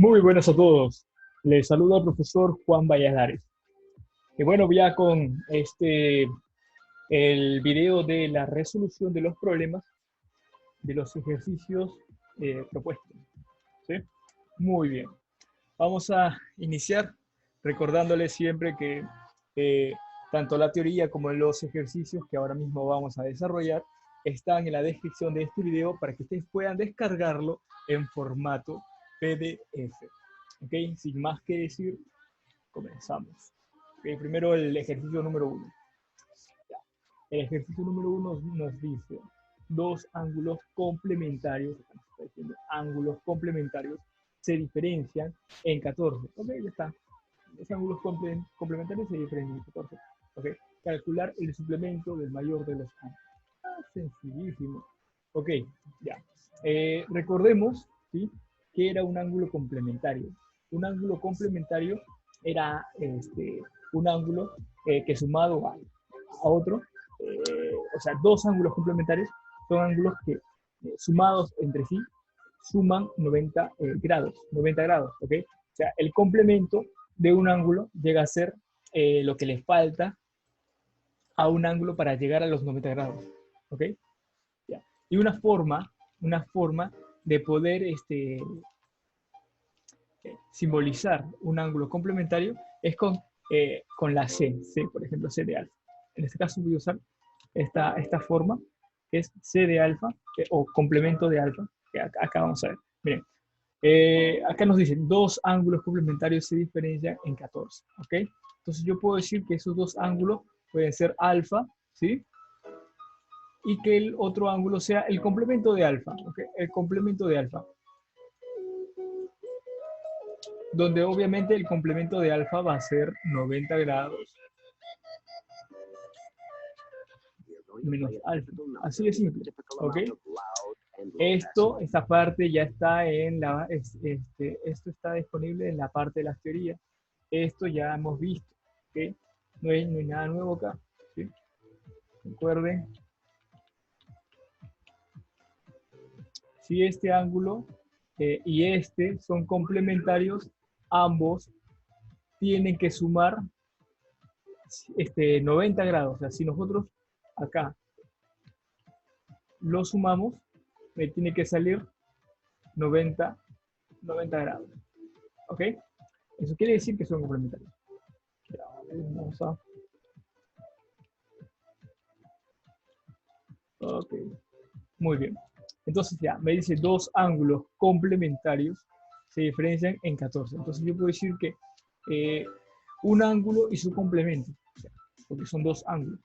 Muy buenas a todos. Les saluda el profesor Juan Valladares. Y bueno, ya con el video de la resolución de los problemas de los ejercicios propuestos. ¿Sí? Muy bien. Vamos a iniciar recordándoles siempre que eh, tanto la teoría como los ejercicios que ahora mismo vamos a desarrollar están en la descripción de este video para que ustedes puedan descargarlo en formato PDF. ¿Ok? Sin más que decir, comenzamos. ¿Ok? Primero el ejercicio número 1. El ejercicio número 1 nos dice dos ángulos complementarios, ángulos complementarios se diferencian en 14. Ok, ya está. Los ángulos complementarios se diferencian en 14. Ok, calcular el suplemento del mayor de los ángulos. Sencillísimo. Ok, ya. Recordemos, ¿sí?, que era un ángulo complementario. Un ángulo complementario era un ángulo que sumado a otro, o sea, dos ángulos complementarios son ángulos que sumados entre sí suman 90 grados, 90 grados, ¿ok? O sea, el complemento de un ángulo llega a ser lo que le falta a un ángulo para llegar a los 90 grados, ¿ok? Ya. Y una forma de poder simbolizar un ángulo complementario es con la C, por ejemplo, C de alfa. En este caso voy a usar esta forma, que es C de alfa, o complemento de alfa, que acá vamos a ver. Miren, acá nos dicen, dos ángulos complementarios se diferencian en 14, ¿ok? Entonces yo puedo decir que esos dos ángulos pueden ser alfa, ¿sí? Y que el otro ángulo sea el complemento de alfa, ¿ok? El complemento de alfa. Donde obviamente el complemento de alfa va a ser 90 grados menos alfa. Así de simple, ¿ok? Esta parte ya está en esto está disponible en la parte de las teorías. Esto ya hemos visto, ¿ok? No hay nada nuevo acá, ¿sí? Recuerden, si este ángulo y este son complementarios, ambos tienen que sumar 90 grados. O sea, si nosotros acá lo sumamos, me tiene que salir 90 grados. ¿Ok? Eso quiere decir que son complementarios. Vamos a... Ok. Muy bien. Entonces ya, me dice dos ángulos complementarios se diferencian en 14. Entonces yo puedo decir que un ángulo y su complemento, o sea, porque son dos ángulos.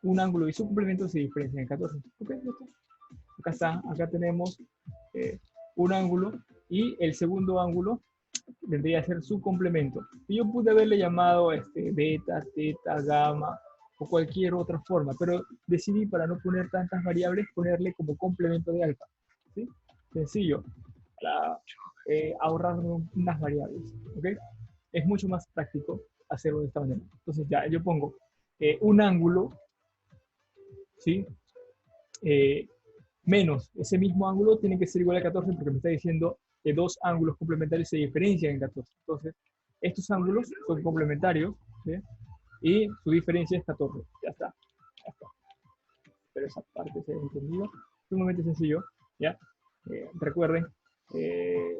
Un ángulo y su complemento se diferencian en 14. Ok, acá está, acá tenemos un ángulo y el segundo ángulo vendría a ser su complemento. Y yo pude haberle llamado beta, teta, gamma o cualquier otra forma, pero decidí, para no poner tantas variables, ponerle como complemento de alfa. ¿Sí? Sencillo, para ahorrarme unas variables. ¿Ok? Es mucho más práctico hacerlo de esta manera. Entonces ya, yo pongo un ángulo, ¿sí? Menos ese mismo ángulo tiene que ser igual a 14 porque me está diciendo que dos ángulos complementarios se diferencian en 14. Entonces, estos ángulos son complementarios, ¿sí?, y su diferencia es 14. Ya está. Ya está. Pero esa parte se ha entendido. Es sumamente sencillo. ¿Ya? Recuerden, es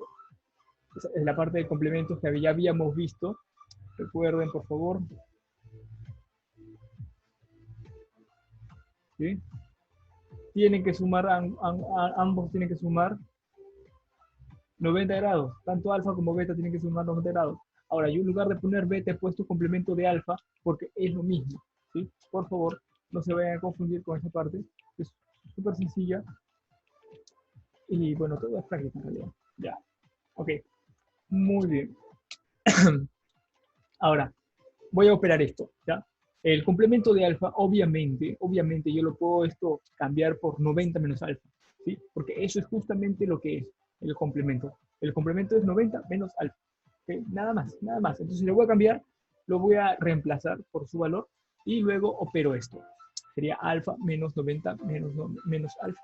la parte de complementos que ya habíamos visto. Recuerden, por favor. ¿Sí? Tienen que sumar, ambos tienen que sumar 90 grados. Tanto alfa como beta tienen que sumar 90 grados. Ahora, yo en lugar de poner beta he puesto complemento de alfa porque es lo mismo, ¿sí? Por favor, no se vayan a confundir con esa parte. Es súper sencilla. Y bueno, todo es práctica en realidad. Ya. Ok. Muy bien. Ahora, voy a operar esto, ¿ya? El complemento de alfa, obviamente yo lo puedo cambiar por 90 menos alfa, ¿sí? Porque eso es justamente lo que es el complemento. El complemento es 90 menos alfa, ¿ok? Nada más, nada más. Entonces lo voy a cambiar, lo voy a reemplazar por su valor y luego opero esto. Sería alfa menos 90 menos alfa.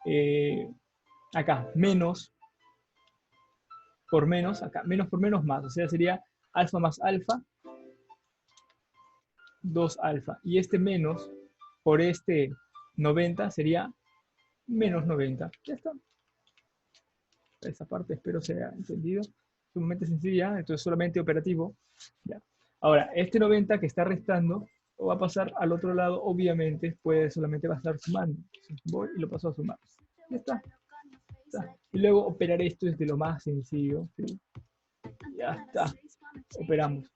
Okay. Acá, menos por menos, acá, menos por menos más, o sea, sería alfa más alfa, 2 alfa. Y este menos por este 90 sería menos 90. Ya está. Esa parte espero sea entendido. Sumamente sencilla, entonces solamente operativo. Ya. Ahora, este 90 que está restando, va a pasar al otro lado, obviamente, puede solamente va a estar sumando. Voy y lo paso a sumar. Ya está. Y luego operar esto es de lo más sencillo. ¿Sí? Ya está. Operamos.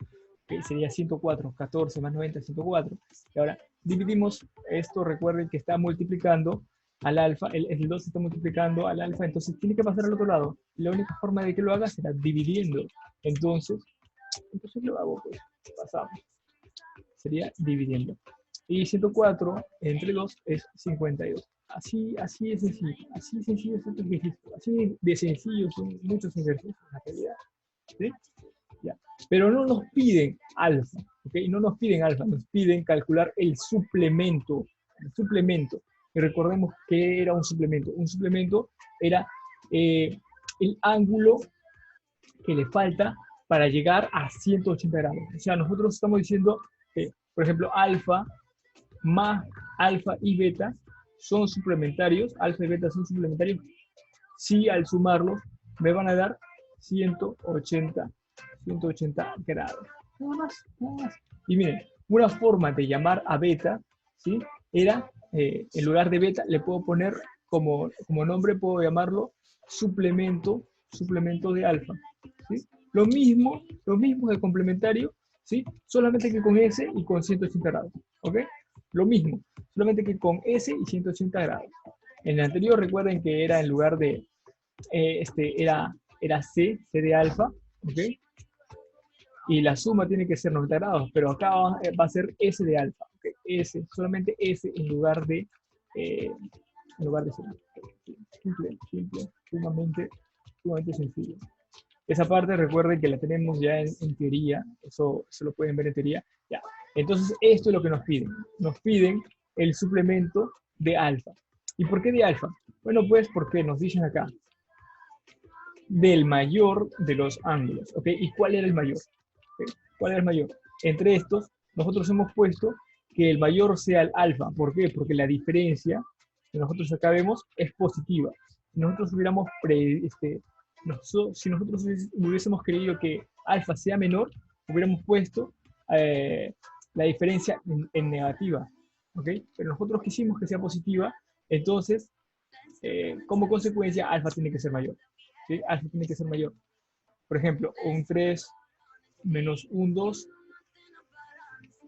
Okay, sería 104, 14 más 90, 104. Y ahora dividimos esto, recuerden que está multiplicando al alfa, el 2 está multiplicando al alfa, entonces tiene que pasar al otro lado. La única forma de que lo haga será dividiendo. Entonces lo hago, pues, pasamos. Sería dividiendo. Y 104 entre 2 es 52. Así es sencillo. Así sencillo es este ejercicio. Así de sencillo son muchos ejercicios en la realidad. ¿Sí? Ya. Pero no nos piden alfa, ¿ok? No nos piden alfa, nos piden calcular el suplemento. El suplemento. Y recordemos que era un suplemento. Un suplemento era el ángulo que le falta para llegar a 180 grados. O sea, nosotros estamos diciendo que, por ejemplo, alfa más alfa y beta son suplementarios, alfa y beta son suplementarios, si al sumarlos me van a dar 180 grados. Nada más, nada más. Y miren, una forma de llamar a beta, ¿sí? Era, en lugar de beta, le puedo poner como nombre, puedo llamarlo suplemento de alfa. ¿Sí? Lo mismo que complementario, ¿sí? Solamente que con S y con 180 grados. ¿Ok? Lo mismo, solamente que con S y 180 grados. En el anterior recuerden que era en lugar de, era C de alfa, ¿ok? Y la suma tiene que ser 90 grados, pero acá va a ser S de alfa, ¿ok? S, solamente S en lugar de C. Simple, sumamente sencillo. Esa parte recuerden que la tenemos ya en teoría, eso se lo pueden ver en teoría. Ya. Entonces, esto es lo que nos piden. Nos piden el suplemento de alfa. ¿Y por qué de alfa? Bueno, pues porque nos dicen acá, del mayor de los ángulos, ¿ok? ¿Y cuál era el mayor? ¿Okay? ¿Cuál era el mayor? Entre estos, nosotros hemos puesto que el mayor sea el alfa. ¿Por qué? Porque la diferencia que nosotros acá vemos es positiva. Si nosotros hubiéramos si nosotros hubiésemos querido que alfa sea menor, hubiéramos puesto la diferencia en negativa, ¿ok? Pero nosotros quisimos que sea positiva, entonces, como consecuencia, alfa tiene que ser mayor, ¿sí? Alfa tiene que ser mayor. Por ejemplo, un 3 menos un 2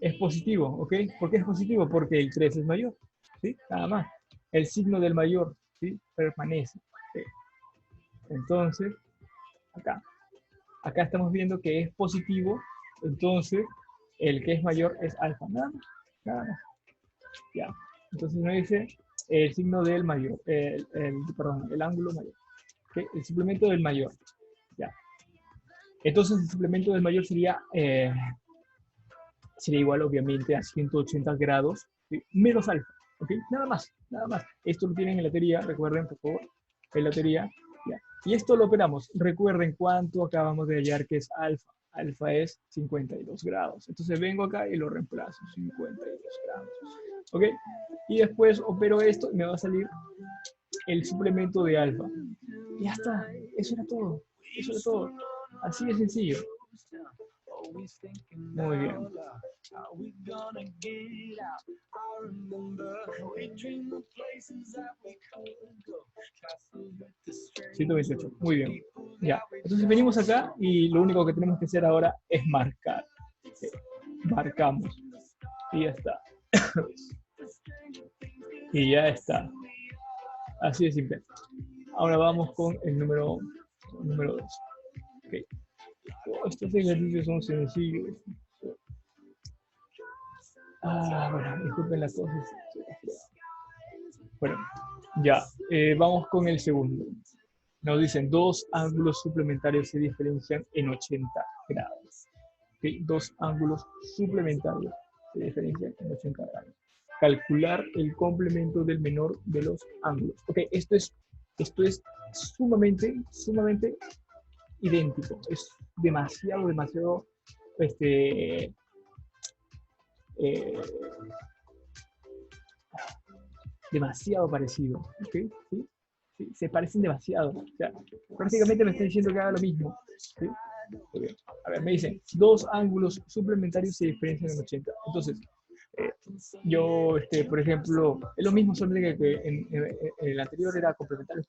es positivo, ¿ok? ¿Por qué es positivo? Porque el 3 es mayor, ¿sí? Nada más. El signo del mayor, ¿sí? Permanece. ¿Sí? Entonces, acá estamos viendo que es positivo, entonces el que es mayor es alfa, nada más, nada más. Ya. Entonces nos dice el signo del mayor, perdón, el ángulo mayor, ¿okay? El suplemento del mayor, ya. Entonces el suplemento del mayor sería igual obviamente a 180 grados, ¿sí? Menos alfa, ¿ok? Nada más, nada más. Esto lo tienen en la teoría, recuerden por favor, en la teoría. Ya. Y esto lo operamos. Recuerden cuánto acabamos de hallar que es alfa. Alfa es 52 grados. Entonces vengo acá y lo reemplazo, 52 grados. ¿Ok? Y después opero esto y me va a salir el suplemento de alfa. Y ya está. Eso era todo. Eso era todo. Así de sencillo. Muy bien. 128. Muy bien. Ya. Entonces venimos acá y lo único que tenemos que hacer ahora es marcar. ¿Sí? Marcamos. Y ya está. Y ya está. Así de simple. Ahora vamos con el número 2. Okay. Estos ejercicios son sencillos. Bueno, disculpen las cosas. Bueno, ya. Vamos con el segundo. Nos dicen, dos ángulos suplementarios se diferencian en 80 grados. ¿Okay? Dos ángulos suplementarios se diferencian en 80 grados. Calcular el complemento del menor de los ángulos. Ok, esto es sumamente idéntico. Es demasiado, demasiado, eh, demasiado parecido. ¿Okay? ¿Sí? ¿Sí? Se parecen demasiado. O sea, prácticamente me está diciendo que haga lo mismo. ¿Sí? Okay. A ver, me dicen, dos ángulos suplementarios se diferencian en 80. Entonces, yo, por ejemplo, es lo mismo, solamente que en el anterior era complementario.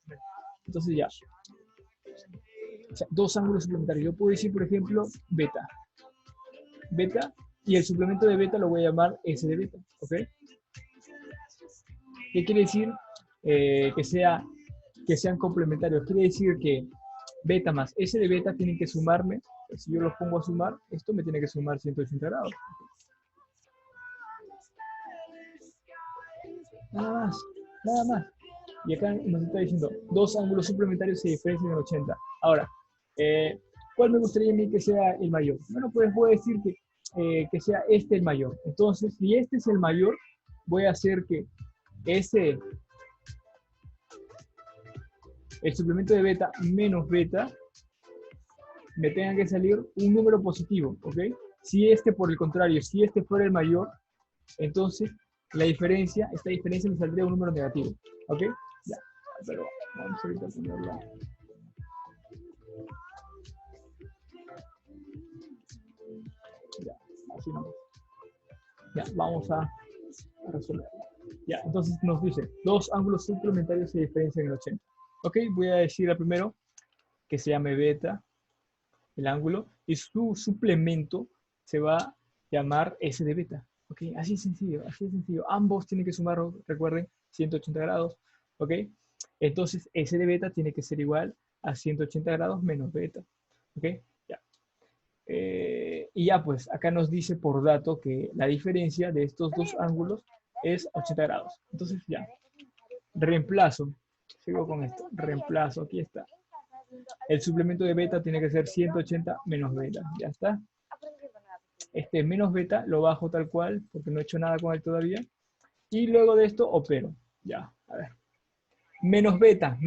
Entonces ya, o sea, dos ángulos suplementarios. Yo puedo decir, por ejemplo, beta. Beta, y el suplemento de beta lo voy a llamar S de beta. ¿Ok? ¿Qué quiere decir? Que sean complementarios. Quiere decir que beta más S de beta tienen que sumarme. Si yo los pongo a sumar, esto me tiene que sumar 180 grados. Nada más, nada más. Y acá nos está diciendo, dos ángulos suplementarios se diferencian en 80. Ahora, ¿cuál me gustaría a mí que sea el mayor? Bueno, pues voy a decir que sea este el mayor. Entonces, si este es el mayor, voy a hacer que ese, el suplemento de beta menos beta, me tenga que salir un número positivo, ¿ok? Si este, por el contrario, si este fuera el mayor, entonces la diferencia, esta diferencia me saldría un número negativo, ¿ok? Ya, pero vamos ahorita a ponerla. Ya, así no. Ya, vamos a resolver. Ya, entonces nos dice, dos ángulos suplementarios se diferencian en 80. Ok, voy a decir al primero que se llame beta, el ángulo, y su suplemento se va a llamar S de beta. Ok, así es sencillo, así es sencillo. Ambos tienen que sumar, recuerden, 180 grados. Ok, entonces S de beta tiene que ser igual a 180 grados menos beta. Ok, ya. Y ya pues, acá nos dice por dato que la diferencia de estos dos ángulos es 80 grados. Entonces ya, reemplazo. Sigo con esto, reemplazo, aquí está. El suplemento de beta tiene que ser 180 menos beta, ya está. Este menos beta lo bajo tal cual, porque no he hecho nada con él todavía. Y luego de esto opero, ya, a ver. Menos beta,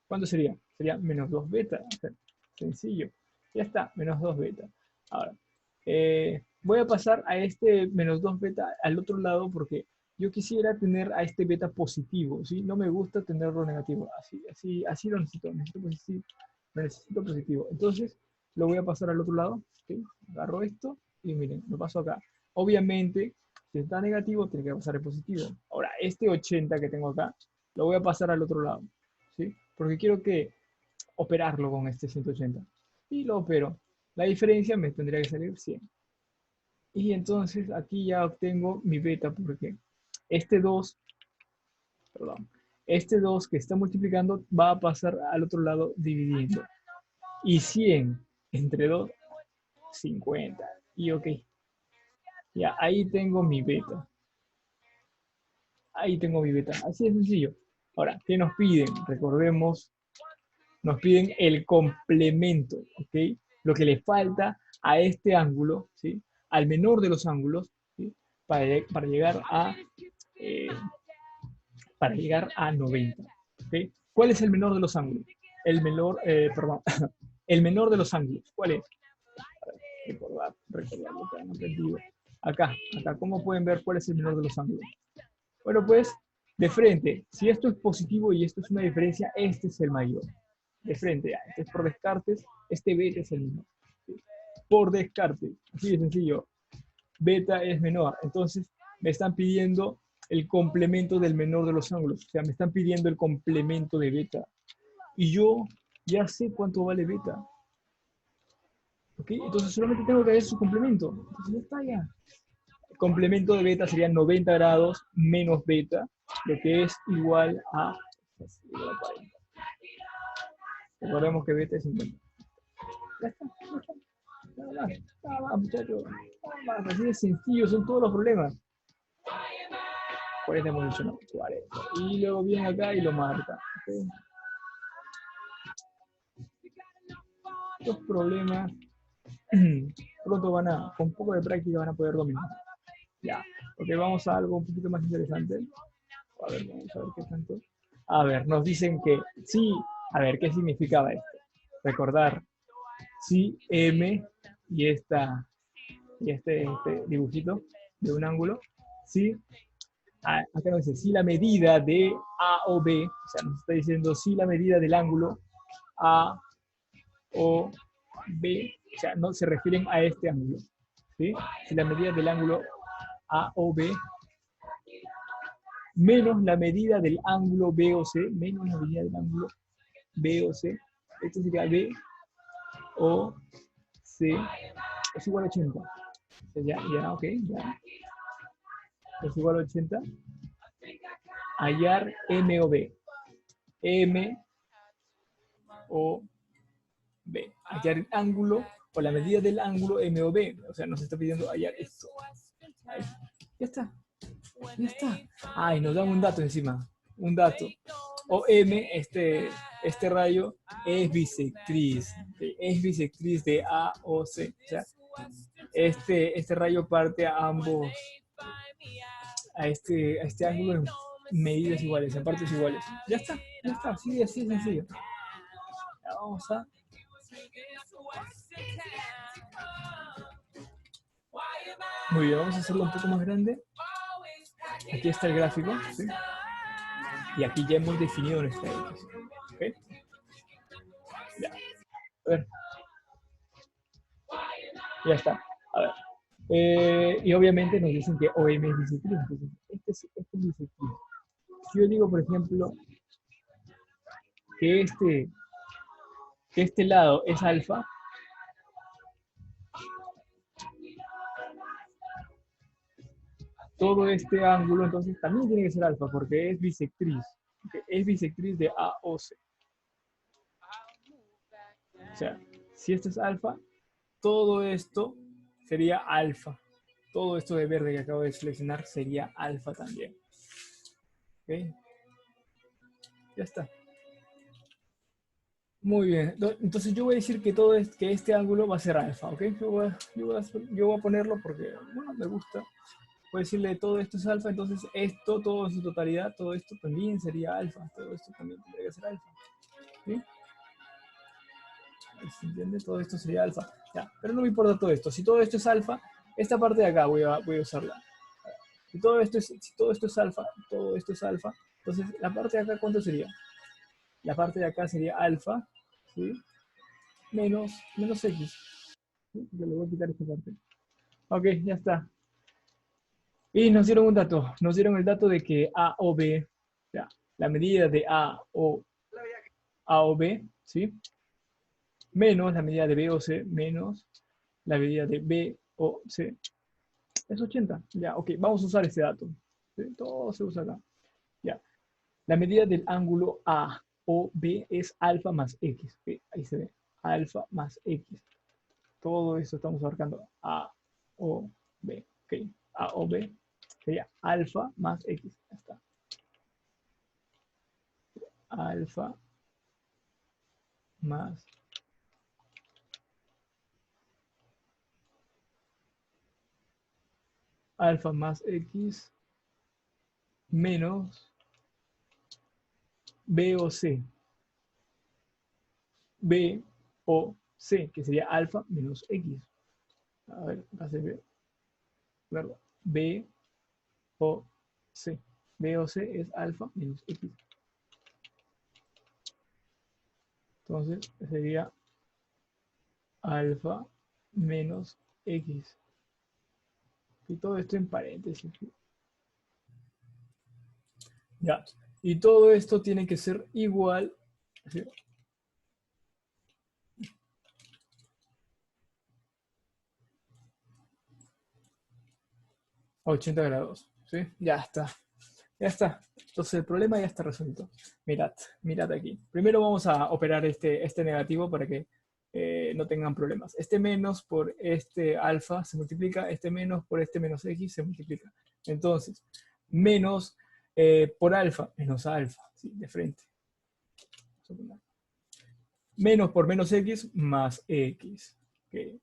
¿cuánto sería? Sería menos 2 beta, o sea, sencillo. Ya está, menos 2 beta. Ahora, voy a pasar a este menos 2 beta al otro lado porque yo quisiera tener a este beta positivo, ¿sí? No me gusta tenerlo negativo. Así lo necesito. Necesito positivo. Entonces, lo voy a pasar al otro lado. ¿Sí? Agarro esto y miren, lo paso acá. Obviamente, si está negativo, tiene que pasar el positivo. Ahora, este 80 que tengo acá, lo voy a pasar al otro lado. ¿Sí? Porque quiero operarlo con este 180. Y lo opero. La diferencia me tendría que salir 100. Y entonces aquí ya obtengo mi beta porque este 2, perdón, este 2 que está multiplicando va a pasar al otro lado dividiendo. Y 100 entre 2, 50. Y ok. Ya, ahí tengo mi beta. Ahí tengo mi beta. Así de sencillo. Ahora, ¿qué nos piden? Recordemos, nos piden el complemento, ¿ok? Lo que le falta a este ángulo, ¿sí? Al menor de los ángulos, ¿sí? Para llegar eh, para llegar a 90. ¿Okay? ¿Cuál es el menor de los ángulos? Perdón, el menor de los ángulos, ¿cuál es? Recordar lo que han aprendido. Acá, ¿cómo pueden ver cuál es el menor de los ángulos? Bueno, pues, de frente, si esto es positivo y esto es una diferencia, este es el mayor. De frente, ya. Este es por descartes, este beta es el menor. ¿Sí? Por descarte, así de sencillo. Beta es menor, entonces me están pidiendo el complemento del menor de los ángulos, o sea, me están pidiendo el complemento de beta. Y yo ya sé cuánto vale beta. ¿Ok? Entonces solamente tengo que ver su complemento. Entonces ya está ya. El complemento de beta sería 90 grados menos beta, lo que es igual a 40. Recordemos que beta es 50. Ya está, ya está. Nada más, muchachos. Nada más, así de sencillo, son todos los problemas. 40 hemos dicho, no, 40. Y luego viene acá y lo marca. ¿Okay? Estos problemas pronto con un poco de práctica van a poder dominar. Ya, ok, vamos a algo un poquito más interesante. A ver, vamos a ver qué tanto. A ver, nos dicen que sí, a ver, ¿qué significaba esto? recordar, si M y, este dibujito de un ángulo, si, acá nos dice, si la medida de A o B, o sea, nos está diciendo si la medida del ángulo A o B, o sea, no se refieren a este ángulo, ¿sí? Si la medida del ángulo A o B menos la medida del ángulo B o C, menos la medida del ángulo B o C, esto sería B o C, es igual a 80. Ya, ok, ya. Es igual a 80. Hallar M o B. M o B. Hallar el ángulo o la medida del ángulo M o B. O sea, nos está pidiendo hallar esto. Ahí. Ya está. Ya está. Ay, nos dan un dato encima. Un dato. O M, este rayo, es bisectriz. Es bisectriz de A o C. O sea, este rayo parte a ambos, a este ángulo en medidas iguales, en partes iguales. Ya está, así de sencillo. Ya vamos a... Muy bien, vamos a hacerlo un poco más grande. Aquí está el gráfico, ¿sí? Y aquí ya hemos definido nuestra X. ¿Ok? Ya. A ver. Ya está. A ver. Y obviamente nos dicen que OM es bisectriz. Entonces, este es bisectriz. Si yo digo, por ejemplo, que este lado es alfa, todo este ángulo entonces también tiene que ser alfa porque es bisectriz. ¿Okay? Es bisectriz de A o C. O sea, si esto es alfa, todo esto sería alfa. Todo esto de verde que acabo de seleccionar sería alfa también. ¿Ok? Ya está. Muy bien. Entonces yo voy a decir que que este ángulo va a ser alfa. ¿Ok? Yo voy a ponerlo porque, bueno, me gusta. Voy a decirle todo esto es alfa, entonces esto, todo en su totalidad, todo esto también sería alfa. Todo esto también tendría que ser alfa. ¿Sí? ¿Se entiende? Todo esto sería alfa. Ya, pero no me importa todo esto. Si todo esto es alfa, esta parte de acá voy a usarla. Si todo esto es alfa, todo esto es alfa, entonces la parte de acá, ¿cuánto sería? La parte de acá sería alfa, ¿sí? Menos X. ¿Sí? Yo le voy a quitar esta parte. Ok, ya está. Y nos dieron un dato. Nos dieron el dato de que A o B, o sea, la medida de A o B, ¿sí? Menos la medida de B o C, menos la medida de B o C, es 80. Ya, ok, vamos a usar este dato. ¿Sí? Todo se usa acá. Ya. La medida del ángulo A o B es alfa más X. ¿Okay? Ahí se ve. Alfa más X. Todo esto estamos abarcando. A o B. ¿Okay? A o B sería alfa más X. Ya está. Alfa más alfa más X menos B o C. B o C, que sería alfa menos X. A ver, acá se ve. ¿Verdad? B o C. B o C es alfa menos X. Entonces sería alfa menos X. Y todo esto en paréntesis. Ya. Y todo esto tiene que ser igual. ¿Sí? A 80 grados. ¿Sí? Ya está. Ya está. Entonces el problema ya está resuelto. Mirad aquí. Primero vamos a operar este negativo para que no tengan problemas. Este menos por este alfa se multiplica, este menos por este menos X se multiplica. Entonces, menos por alfa, menos alfa, ¿sí? De frente. Menos por menos X más X. ¿Okay?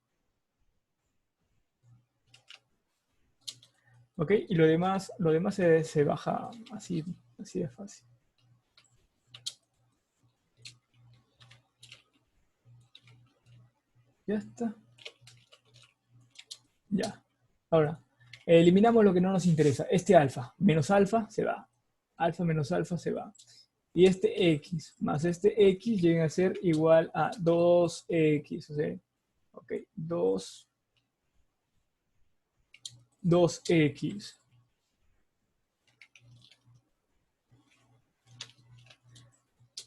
¿Ok? Y lo demás se baja así de fácil. Ya está. Ya. Ahora, eliminamos lo que no nos interesa. Este alfa menos alfa se va. Alfa menos alfa se va. Y este x más este x llega a ser igual a 2x. O sea, ok, 2x.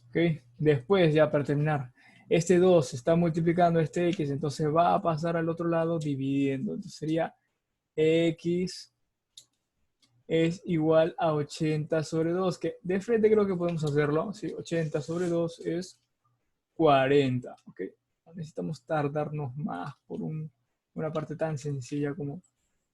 ¿Ok? Después, ya para terminar, este 2 está multiplicando este x, entonces va a pasar al otro lado dividiendo. Entonces sería x es igual a 80 sobre 2, que de frente creo que podemos hacerlo. ¿Sí? 80 sobre 2 es 40. ¿Ok? No necesitamos tardarnos más por una parte tan sencilla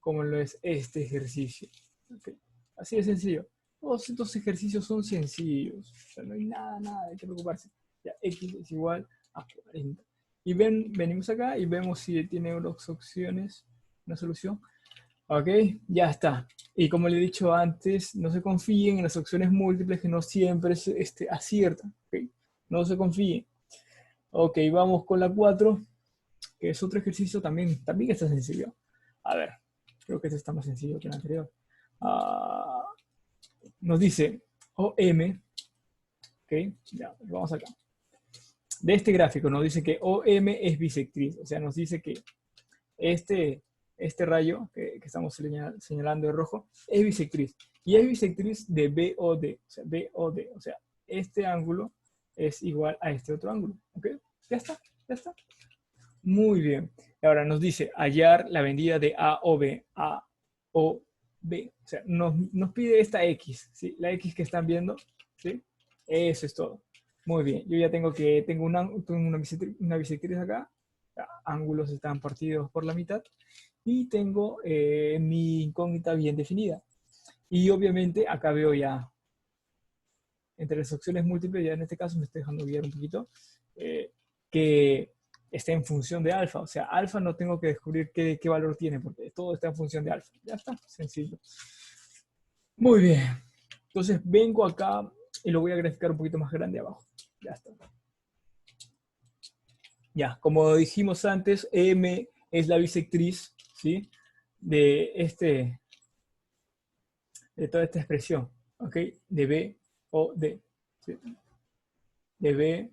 como lo es este ejercicio. ¿Ok? Así de sencillo. Todos estos ejercicios son sencillos. O sea, no hay nada de qué preocuparse. Ya, x es igual a 40. Y venimos acá y vemos si tiene dos opciones, una solución. Ok, ya está. Y como le he dicho antes, no se confíen en las opciones múltiples que no siempre aciertan. ¿Okay? No se confíen. Ok, vamos con la 4, que es otro ejercicio también está sencillo. A ver, creo que este está más sencillo que el anterior. Ah, nos dice OM, ok, ya, vamos acá. De este gráfico nos dice que OM es bisectriz, o sea, nos dice que este, este rayo que estamos señalando de rojo es bisectriz. Y es bisectriz de BOD, o sea, este ángulo es igual a este otro ángulo. ¿Ok? Ya está, ya está. Muy bien. Ahora nos dice hallar la medida de AOB. AOB. O sea, nos pide esta X, ¿sí? La X que están viendo, ¿sí? Eso es todo. Muy bien. Yo ya tengo una bisectriz acá. Ángulos están partidos por la mitad. Y tengo mi incógnita bien definida. Y obviamente acá veo ya entre las opciones múltiples, ya en este caso me estoy dejando guiar un poquito, que está en función de alfa. O sea, alfa no tengo que descubrir qué valor tiene, porque todo está en función de alfa. Ya está, sencillo. Muy bien. Entonces vengo acá y lo voy a graficar un poquito más grande abajo. Ya está. Ya, como dijimos antes, M es la bisectriz, ¿sí? De, de toda esta expresión, ¿ok? De B o D. ¿Sí? De B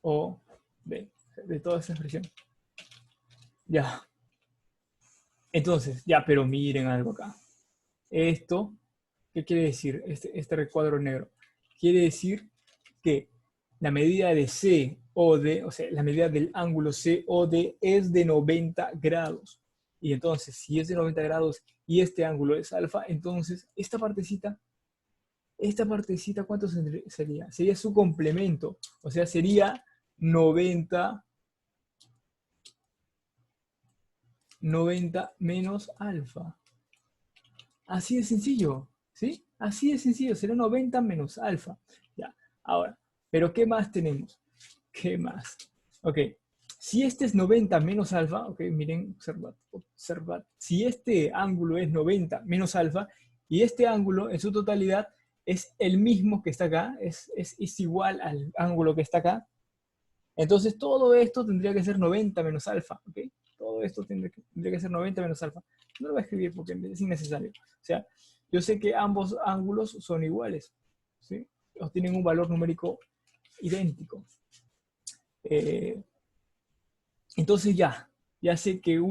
o D. De toda esta expresión. Ya. Entonces, ya, pero miren algo acá. Esto, ¿qué quiere decir este recuadro negro? Quiere decir que la medida de COD, o sea, la medida del ángulo COD es de 90 grados. Y entonces, si es de 90 grados y este ángulo es alfa, entonces esta partecita, ¿cuánto sería? Sería su complemento. O sea, sería 90 menos alfa. Así de sencillo, ¿sí? Así de sencillo, será 90 menos alfa. Ya, ahora, ¿pero qué más tenemos? ¿Qué más? Ok, si este es 90 menos alfa, ok, miren, observad. Si este ángulo es 90 menos alfa y este ángulo en su totalidad es el mismo que está acá, es igual al ángulo que está acá, entonces todo esto tendría que ser 90 menos alfa, ¿ok? Todo esto tendría que ser 90 menos alfa. No lo voy a escribir porque es innecesario. O sea, yo sé que ambos ángulos son iguales, ¿sí? O tienen un valor numérico idéntico. Eh, entonces ya sé que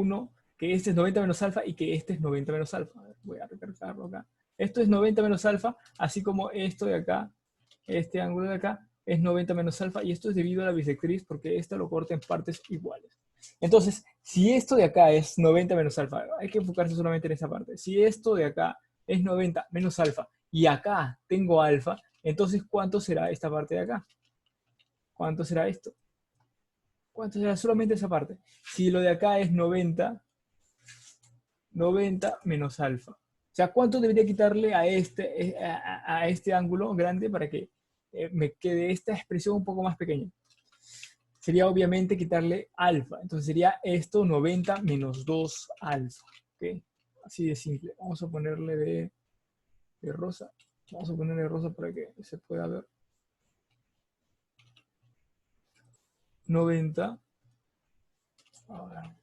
este es 90 menos alfa y que este es 90 menos alfa. A ver, voy a recargarlo acá. Esto es 90 menos alfa, así como esto de acá, este ángulo de acá, es 90 menos alfa, y esto es debido a la bisectriz, porque esto lo corta en partes iguales. Entonces, si esto de acá es 90 menos alfa, hay que enfocarse solamente en esta parte. Si esto de acá es 90 menos alfa, y acá tengo alfa, entonces, ¿cuánto será esta parte de acá? ¿Cuánto será esto? ¿Cuánto será solamente esa parte? Si lo de acá es 90 menos alfa. O sea, ¿cuánto debería quitarle a este ángulo grande para que me quede esta expresión un poco más pequeña? Sería obviamente quitarle alfa. Entonces sería esto 90 menos 2 alfa. ¿Okay? Así de simple. Vamos a ponerle de rosa. Vamos a ponerle de rosa para que se pueda ver. 90 Ahora.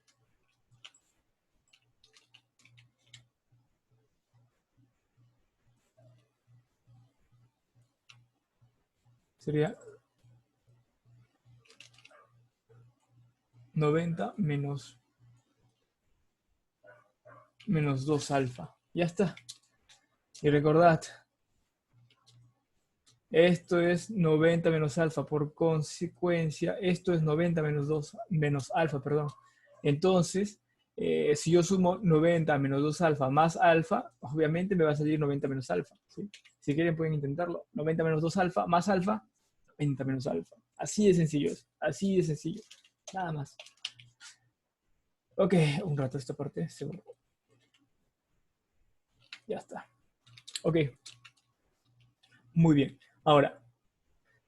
Sería 90 menos 2 alfa. Ya está. Y recordad, esto es 90 menos alfa. Por consecuencia, esto es 90 menos 2 menos alfa, perdón. Entonces, si yo sumo 90 menos 2 alfa más alfa, obviamente me va a salir 90 menos alfa. ¿Sí? Si quieren pueden intentarlo. 90 menos 2 alfa más alfa, 90 menos alfa. Así de sencillo es. Así de sencillo. Nada más. Ok, un rato esta parte se borró. Ya está. Ok. Muy bien. Ahora,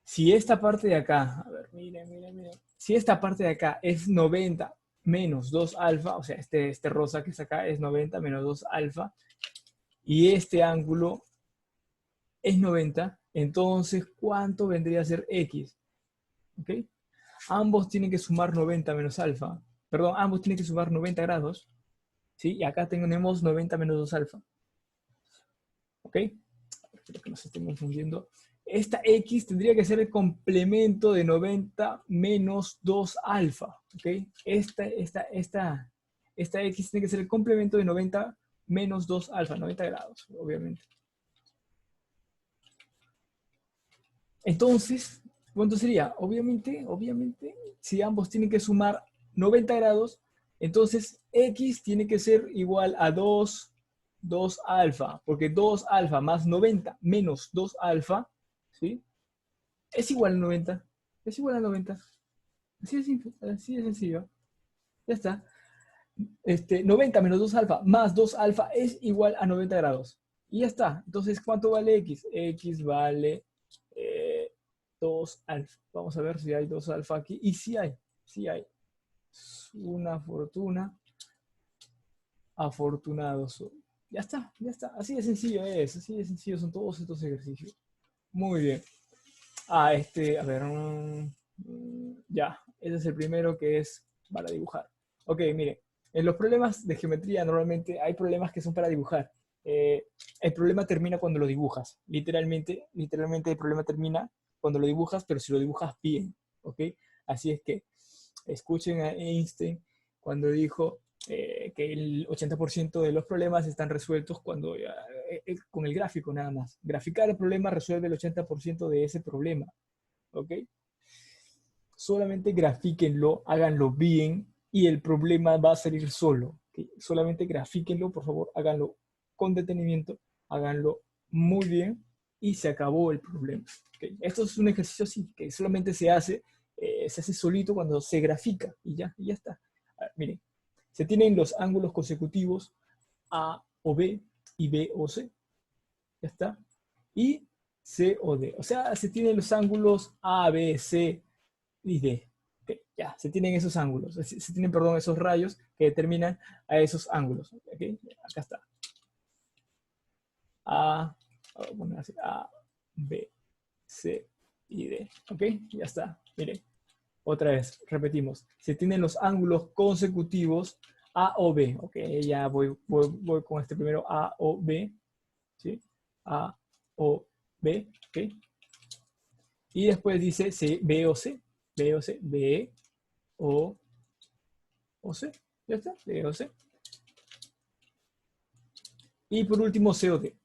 si esta parte de acá, a ver, miren. Si esta parte de acá es 90 menos 2 alfa, o sea, este rosa que está acá es 90 menos 2 alfa, y este ángulo es 90, entonces, ¿cuánto vendría a ser X? ¿Ok? Ambos tienen que sumar 90 menos alfa. Perdón, ambos tienen que sumar 90 grados. ¿Sí? Y acá tenemos 90 menos 2 alfa. ¿Ok? Espero que no se estén confundiendo. Esta X tendría que ser el complemento de 90 menos 2 alfa. ¿Ok? Esta X tiene que ser el complemento de 90 menos 2 alfa, 90 grados, obviamente. Entonces, ¿cuánto sería? Obviamente, si ambos tienen que sumar 90 grados, entonces X tiene que ser igual a 2 alfa, porque 2 alfa más 90 menos 2 alfa, ¿sí? Es igual a 90. Es igual a 90. Así de simple, así de sencillo. Ya está. 90 menos 2 alfa más 2 alfa es igual a 90 grados. Y ya está. Entonces, ¿cuánto vale X? X vale 2 alfa. Vamos a ver si hay 2 alfa aquí. Y sí hay. Sí hay. Una fortuna. Afortunados. Ya está, ya está. Así de sencillo es. Así de sencillo son todos estos ejercicios. Muy bien. A ver. Ya. Ese es el primero que es para dibujar. Ok, mire. En los problemas de geometría normalmente hay problemas que son para dibujar. El problema termina cuando lo dibujas. Literalmente el problema termina cuando lo dibujas, pero si lo dibujas bien. ¿Ok? Así es que escuchen a Einstein cuando dijo que el 80% de los problemas están resueltos cuando con el gráfico nada más. Graficar el problema resuelve el 80% de ese problema. ¿Ok? Solamente grafíquenlo, háganlo bien y el problema va a salir solo. ¿Okay? Solamente grafíquenlo, por favor, háganlo con detenimiento, háganlo muy bien y se acabó el problema. ¿Okay? Esto es un ejercicio así, que solamente se hace solito cuando se grafica y ya está. Ver, miren, se tienen los ángulos consecutivos A o B y B o C. Ya está. Y C o D. O sea, se tienen los ángulos A, B, C y D. Okay, ya, se tienen esos ángulos, se tienen, perdón, esos rayos que determinan a esos ángulos. Okay, acá está. Vamos a poner así, A, B, C y D. Ok, ya está. Miren, otra vez, repetimos. Se tienen los ángulos consecutivos A o B. Ok, ya voy con este primero A o B. ¿Sí? A o B. Ok. Y después dice C, B o C. B o C. B o C. Ya está. B o C. Y por último C o D.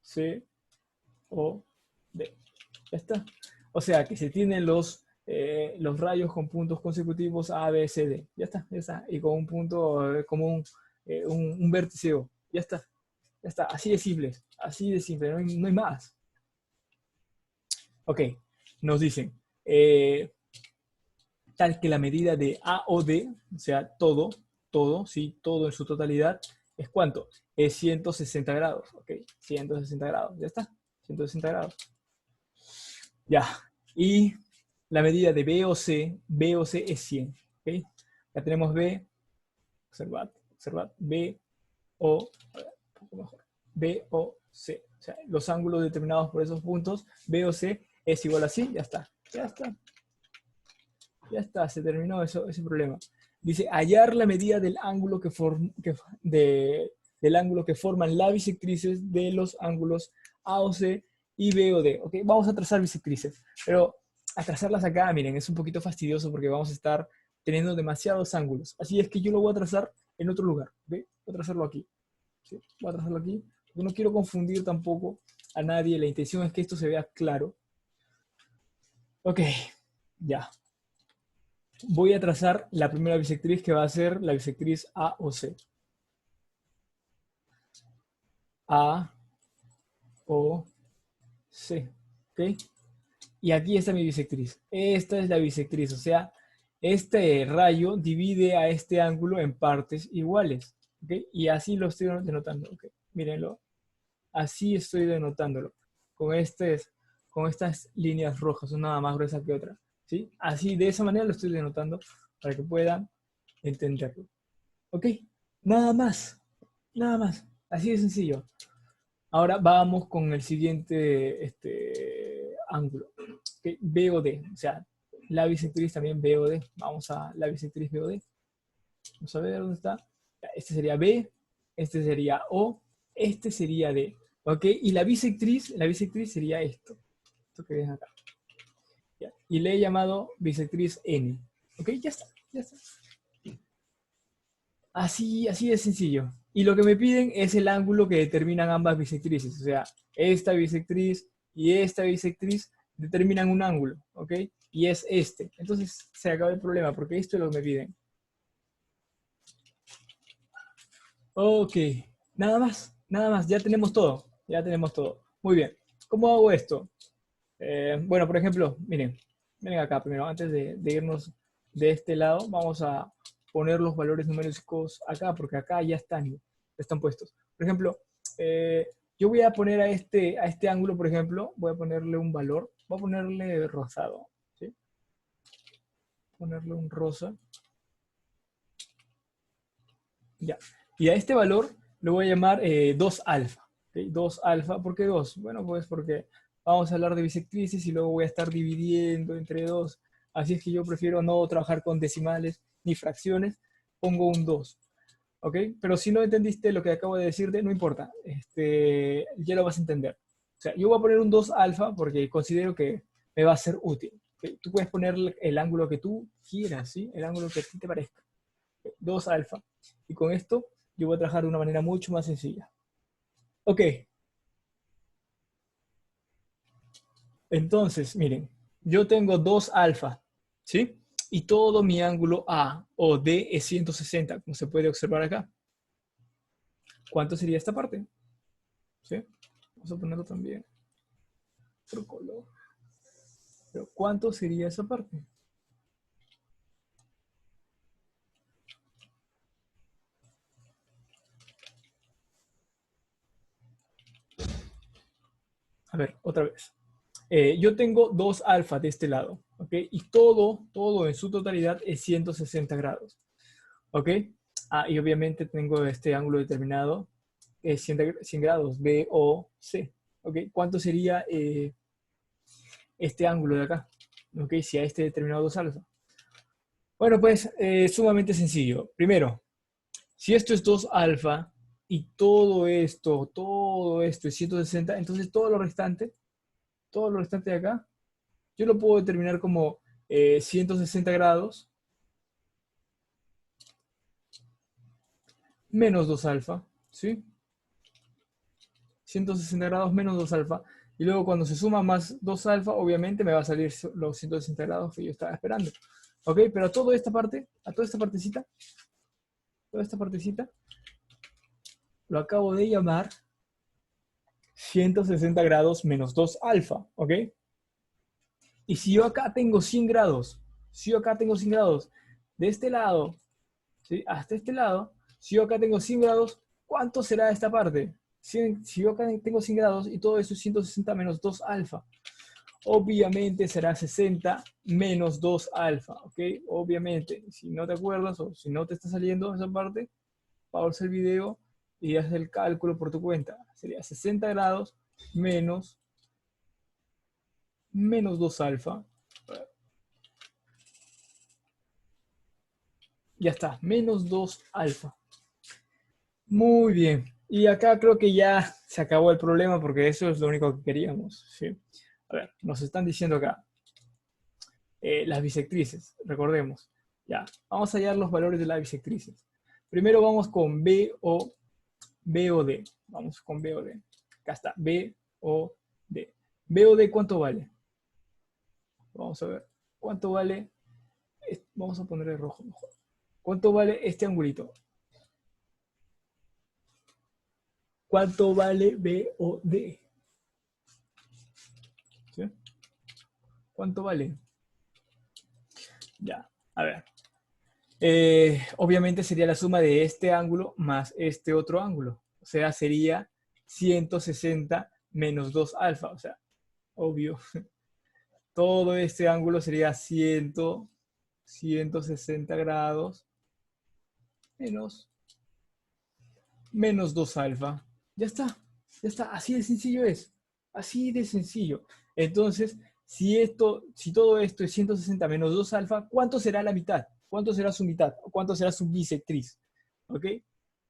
C o D. Ya está. O sea que se tienen los rayos con puntos consecutivos A, B, C, D. Ya está, ya está. Y con un punto como un vértice O. Ya está. Ya está. Así de simple. Así de simple. No hay más. Ok. Nos dicen. Tal que la medida de A o D, o sea, todo, ¿sí? Todo en su totalidad, ¿es cuánto? Es 160 grados, ¿ok? 160 grados, ya está, 160 grados. Ya, y la medida de B o C es 100, ¿ok? Ya tenemos B, observad, B o, a ver, un poco mejor, B o C. O sea, los ángulos determinados por esos puntos, B o C es igual a 100, ya está, ya está. Ya está, se terminó ese problema. Dice, hallar la medida del ángulo del ángulo que forman las bisectrices de los ángulos A o C y B o D. ¿Ok? Vamos a trazar bisectrices, pero a trazarlas acá, miren, es un poquito fastidioso porque vamos a estar teniendo demasiados ángulos. Así es que yo lo voy a trazar en otro lugar. ¿Ok? Voy a trazarlo aquí. ¿Sí? Voy a trazarlo aquí, porque no quiero confundir tampoco a nadie. La intención es que esto se vea claro. Ok, ya. Voy a trazar la primera bisectriz que va a ser la bisectriz A o C. A o C. ¿Ok? Y aquí está mi bisectriz. Esta es la bisectriz, o sea, este rayo divide a este ángulo en partes iguales. ¿Ok? Y así lo estoy denotando. ¿Ok? Mírenlo. Así estoy denotándolo. Con estas líneas rojas, una más gruesa que otra. ¿Sí? Así, de esa manera lo estoy denotando para que puedan entenderlo. ¿Ok? Nada más. Nada más. Así de sencillo. Ahora vamos con el siguiente ángulo. ¿Okay? B o D. O sea, la bisectriz también B o D. Vamos a la bisectriz B o D. Vamos a ver dónde está. Este sería B. Este sería O. Este sería D. ¿Ok? Y la bisectriz sería esto. Esto que ven acá. ¿Ya? Y le he llamado bisectriz N. ¿Ok? Ya está. Ya está. Así de sencillo. Y lo que me piden es el ángulo que determinan ambas bisectrices. O sea, esta bisectriz y esta bisectriz determinan un ángulo, ¿ok? Y es este. Entonces se acaba el problema porque esto es lo que me piden. Ok, nada más, ya tenemos todo. Ya tenemos todo. Muy bien. ¿Cómo hago esto? Bueno, por ejemplo, miren acá primero, antes de irnos de este lado, vamos a poner los valores numéricos acá, porque acá ya están puestos. Por ejemplo, yo voy a poner a este ángulo, por ejemplo, voy a ponerle un valor, voy a ponerle rosado, ¿sí? Ponerle un rosa, ya. Y a este valor lo voy a llamar 2 alfa, ¿ok? 2 alfa, ¿por qué 2? Bueno, pues porque vamos a hablar de bisectrices y luego voy a estar dividiendo entre 2. Así es que yo prefiero no trabajar con decimales ni fracciones, pongo un 2. ¿Ok? Pero si no entendiste lo que acabo de decirte, no importa, ya lo vas a entender. O sea, yo voy a poner un 2 alfa porque considero que me va a ser útil. ¿Ok? Tú puedes poner el ángulo que tú quieras, ¿sí? El ángulo que a ti te parezca. 2 alfa. Y con esto yo voy a trabajar de una manera mucho más sencilla. Ok, entonces, miren, yo tengo 2 alfa, ¿sí? Y todo mi ángulo A o D es 160, como se puede observar acá. ¿Cuánto sería esta parte? ¿Sí? Vamos a ponerlo también otro color. Pero ¿cuánto sería esa parte? A ver, otra vez. Yo tengo 2 alfa de este lado, ¿ok? Y todo en su totalidad es 160 grados, ¿ok? Y obviamente tengo este ángulo determinado, 100 grados, B, O, C, ¿ok? ¿Cuánto sería este ángulo de acá? ¿Ok? Si a este determinado 2 alfa. Bueno, pues sumamente sencillo. Primero, si esto es 2 alfa y todo esto es 160, entonces todo lo restante de acá, yo lo puedo determinar como 160 grados menos 2 alfa, ¿sí? 160 grados menos 2 alfa. Y luego cuando se suma más 2 alfa, obviamente me va a salir los 160 grados que yo estaba esperando. ¿Ok? Pero a toda esta parte, toda esta partecita, lo acabo de llamar 160 grados menos 2 alfa. ¿Ok? Y si yo acá tengo 100 grados, si yo acá tengo 100 grados, de este lado, ¿sí? Hasta este lado, si yo acá tengo 100 grados, ¿cuánto será esta parte? Si yo acá tengo 100 grados y todo eso es 160 menos 2 alfa, obviamente será 60 menos 2 alfa, ¿ok? Obviamente, si no te acuerdas o si no te está saliendo esa parte, pausa el video y haz el cálculo por tu cuenta. Sería 60 grados menos 2 alfa. Ya está, menos 2 alfa. Muy bien. Y acá creo que ya se acabó el problema porque eso es lo único que queríamos, ¿sí? A ver, nos están diciendo acá las bisectrices, recordemos. Ya, vamos a hallar los valores de las bisectrices. Primero vamos con B o D. Vamos con B o D. Acá está, B o D. B o D, ¿cuánto vale? Vamos a ver. ¿Cuánto vale? Vamos a ponerle rojo mejor. ¿Cuánto vale este angulito? ¿Cuánto vale B o D? ¿Sí? ¿Cuánto vale? Ya, a ver. Obviamente sería la suma de este ángulo más este otro ángulo. O sea, sería 160 menos 2 alfa. O sea, obvio. Todo este ángulo sería 160 grados menos 2 alfa. Ya está. Ya está. Así de sencillo es. Así de sencillo. Entonces, si todo esto es 160 menos 2 alfa, ¿cuánto será la mitad? ¿Cuánto será su mitad? ¿Cuánto será su bisectriz? ¿Ok?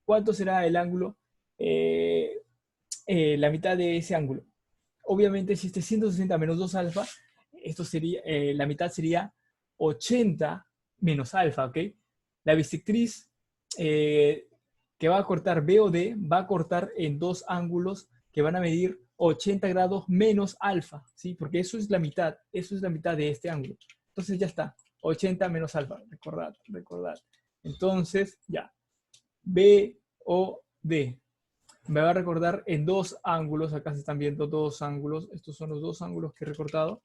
¿Cuánto será el ángulo? La mitad de ese ángulo. Obviamente, si este es 160 menos 2 alfa, esto sería, la mitad sería 80 menos alfa, ¿ok? La bisectriz que va a cortar B o D va a cortar en dos ángulos que van a medir 80 grados menos alfa, ¿sí? Porque eso es la mitad de este ángulo. Entonces ya está, 80 menos alfa, recordad. Entonces, ya, B o D me va a recordar en dos ángulos, acá se están viendo dos ángulos, estos son los dos ángulos que he recortado,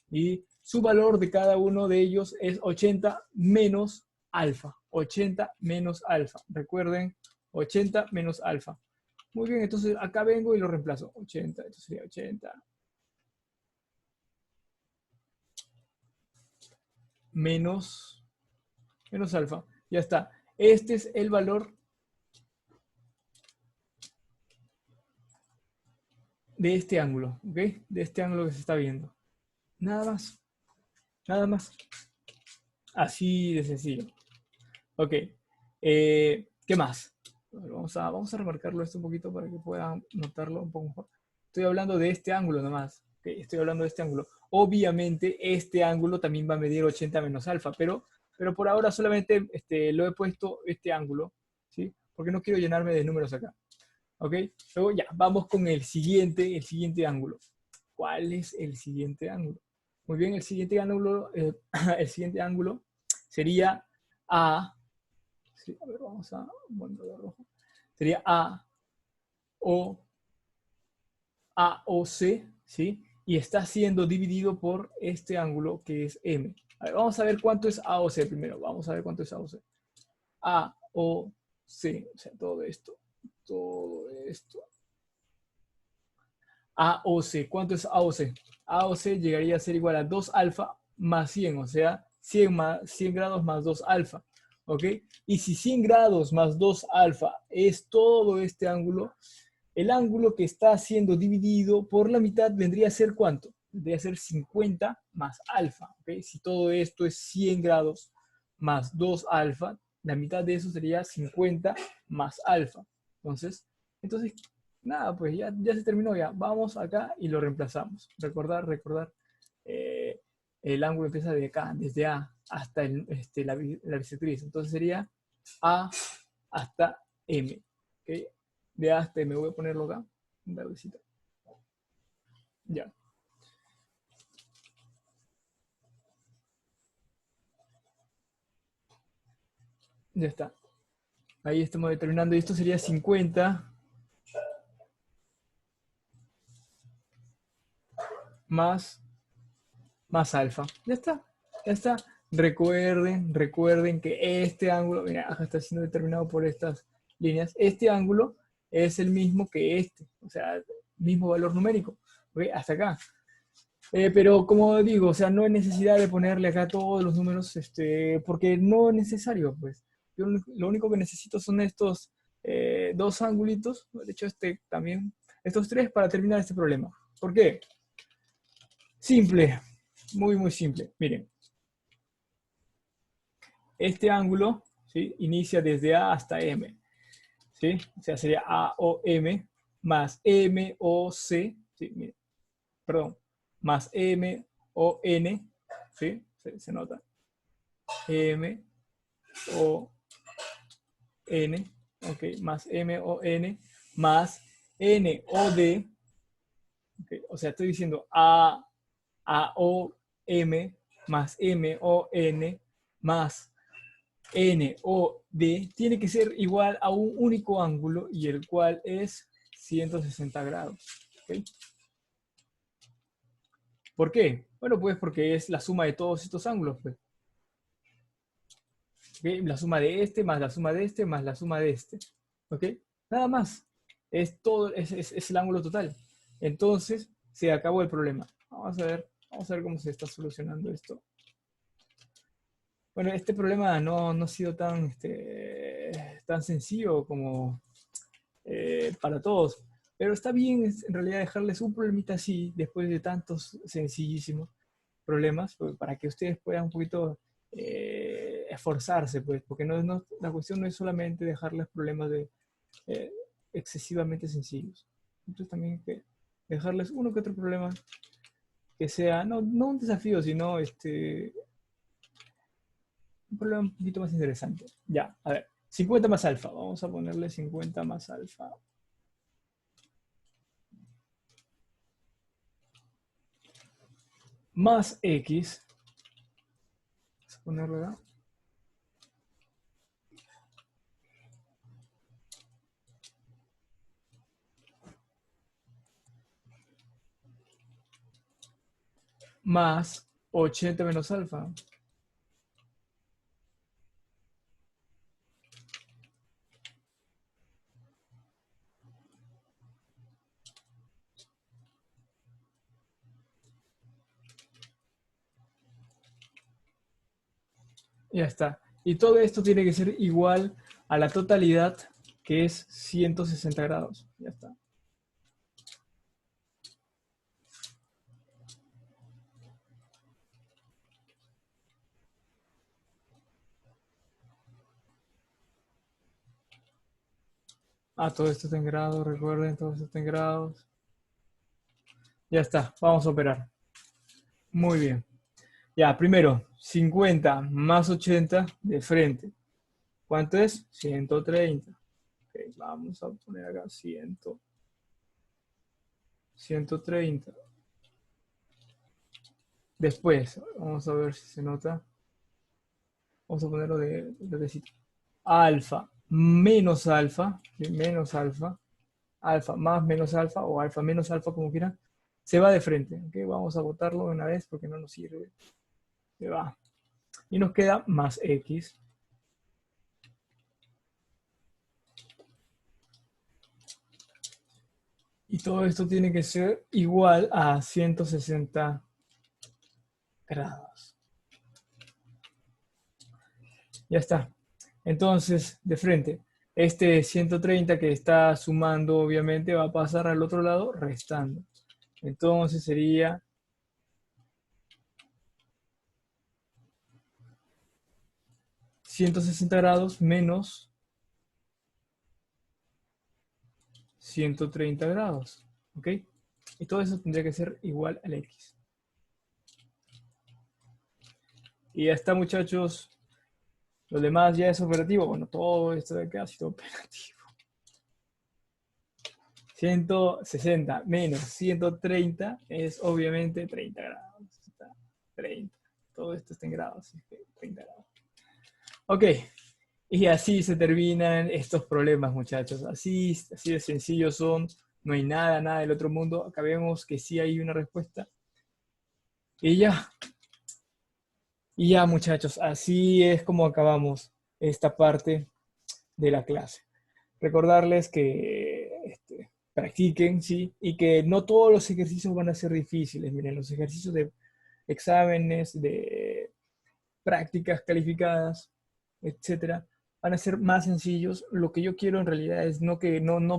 y su valor de cada uno de ellos es 80 menos alfa, 80 menos alfa, recuerden, 80 menos alfa. Muy bien, entonces acá vengo y lo reemplazo, 80, esto sería 80 menos alfa, ya está. Este es el valor de este ángulo, ¿ok? De este ángulo que se está viendo. Nada más. Nada más. Así de sencillo. Ok. ¿Qué más? Vamos a remarcarlo esto un poquito para que puedan notarlo un poco mejor. Estoy hablando de este ángulo nomás. ¿Okay? Estoy hablando de este ángulo. Obviamente, este ángulo también va a medir 80 menos alfa, pero por ahora solamente lo he puesto este ángulo, ¿sí? Porque no quiero llenarme de números acá. ¿Ok? Luego ya, vamos con el siguiente ángulo. ¿Cuál es el siguiente ángulo? Muy bien, el siguiente ángulo, el siguiente ángulo sería A. Sí, a ver, vamos a ponerlo de rojo. Sería O, C, ¿sí? Y está siendo dividido por este ángulo que es M. A ver, vamos a ver cuánto es AOC primero. Vamos a ver cuánto es AOC. AOC, o sea, todo esto. AOC, ¿cuánto es AOC? AOC llegaría a ser igual a 2 alfa más 100, o sea, 100 grados más 2 alfa, ¿ok? Y si 100 grados más 2 alfa es todo este ángulo, el ángulo que está siendo dividido por la mitad vendría a ser ¿cuánto? Vendría a ser 50 más alfa, ¿ok? Si todo esto es 100 grados más 2 alfa, la mitad de eso sería 50 más alfa. Entonces, nada, pues ya se terminó ya. Vamos acá y lo reemplazamos. Recordar. El ángulo empieza de acá, desde A hasta la bisectriz. Entonces sería A hasta M. ¿Okay? De A hasta M. Voy a ponerlo acá. Un verdecito. Ya. Ya está. Ahí estamos determinando. Y esto sería 50 más alfa. Ya está. Ya está. Recuerden que este ángulo, mira, acá está siendo determinado por estas líneas. Este ángulo es el mismo que este. O sea, mismo valor numérico. ¿Okay? Hasta acá. Pero como digo, o sea, no hay necesidad de ponerle acá todos los números, porque no es necesario, pues. Yo lo único que necesito son estos dos angulitos, de hecho también, estos tres para terminar este problema. ¿Por qué? Simple, muy simple. Miren, este ángulo ¿sí? Inicia desde A hasta M, ¿sí? O sea, sería AOM más MOC, ¿sí? Mira, perdón, más MON, ¿sí? Se nota. MON, ok, más MON, más NOD, okay, o sea, estoy diciendo AOM más MON más NOD tiene que ser igual a un único ángulo y el cual es 160 grados. ¿Okay? ¿Por qué? Bueno, pues porque es la suma de todos estos ángulos. Pues. ¿Okay? La suma de este más la suma de este más la suma de este. ¿Ok? Nada más. Es todo, es el ángulo total. Entonces, se acabó el problema. Vamos a ver cómo se está solucionando esto. Bueno, este problema no ha sido tan sencillo como para todos, pero está bien en realidad dejarles un problemita así después de tantos sencillísimos problemas, pues, para que ustedes puedan un poquito esforzarse, pues, porque la cuestión no es solamente dejarles problemas eh, excesivamente sencillos. Entonces también hay que dejarles uno que otro problema que sea, no un desafío, sino un problema un poquito más interesante. Ya, a ver. 50 más alfa. Vamos a ponerle 50 más alfa. Más x. Vamos a ponerle acá. Más 80 menos alfa. Ya está. Y todo esto tiene que ser igual a la totalidad, que es 160 grados. Ya está. Ah, todo esto está en grados, recuerden, todo esto está en grados. Ya está, vamos a operar. Muy bien. Ya, primero, 50 más 80 de frente. ¿Cuánto es? 130. Ok, vamos a poner acá 130. Después, vamos a ver si se nota. Vamos a ponerlo de sitio. Alfa menos alfa, menos alfa, alfa más menos alfa o alfa menos alfa, como quieran, se va de frente. ¿Okay? Vamos a botarlo de una vez porque no nos sirve. Se va. Y nos queda más x. Y todo esto tiene que ser igual a 160 grados. Ya está. Entonces, de frente, este 130 que está sumando, obviamente, va a pasar al otro lado restando. Entonces sería 160 grados menos 130 grados. ¿Ok? Y todo eso tendría que ser igual al X. Y ya está, muchachos. Lo demás ya es operativo. Bueno, todo esto de acá ha sido operativo. 160 menos 130 es obviamente 30 grados. 30. Todo esto está en grados, así que 30 grados. Ok. Y así se terminan estos problemas, muchachos. Así de sencillos son. No hay nada del otro mundo. Acá vemos que sí hay una respuesta. Y ya. Y ya, muchachos, así es como acabamos esta parte de la clase. Recordarles que practiquen, ¿sí? Y que no todos los ejercicios van a ser difíciles. Miren, los ejercicios de exámenes, de prácticas calificadas, etcétera, van a ser más sencillos. Lo que yo quiero en realidad es no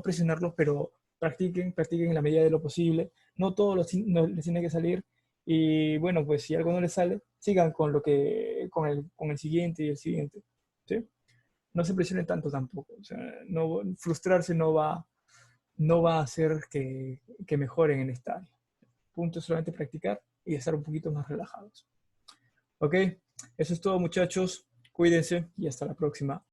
presionarlos, pero practiquen en la medida de lo posible. No todos les tiene que salir. Y bueno, pues si algo no les sale, sigan con el siguiente y el siguiente. ¿Sí? no se presionen tanto tampoco. O sea, no, frustrarse no va a hacer que mejoren en esta área. El punto es solamente practicar y estar un poquito más relajados. ¿Ok? Eso es todo, muchachos. Cuídense y hasta la próxima.